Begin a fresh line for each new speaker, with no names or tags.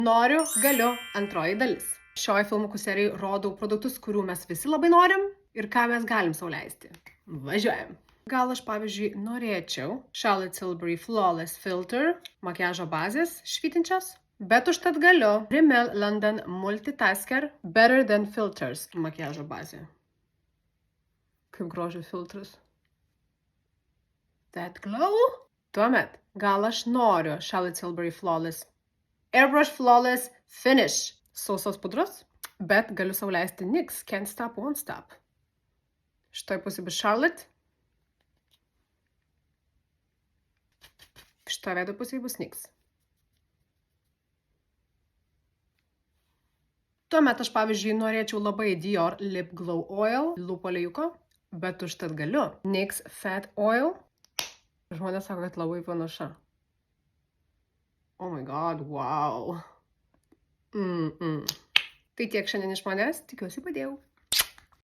Noriu, galiu, antroji dalis. Šioje filmukų serijai rodau produktus, kurių mes visi labai norim ir ką mes galim sau leisti. Važiuojam. Gal aš, pavyzdžiui, norėčiau Charlotte Tilbury Flawless Filter makiažo bazės švytinčios, bet užtat galiu Rimmel London Multitasker Better Than Filters makiažo bazė. Kaip grožio filtras. That glow? Tuomet, gal aš noriu Charlotte Tilbury Flawless Airbrush Flawless Finish sausos pudros, bet galiu sau leisti NYX Can't Stop, Won't Stop. Šitoj pusėj bus Charlotte. Šitoj veido pusėj bus NYX. Tuomet aš, pavyzdžiui, norėčiau labai Dior Lip Glow Oil, lūpų aliejiko, bet užtat galiu NYX Fat Oil. Žmonės sako, kad labai panaša. Oh my god, wow. Tai tiek šiandien iš manęs, tikiuosi padėjau.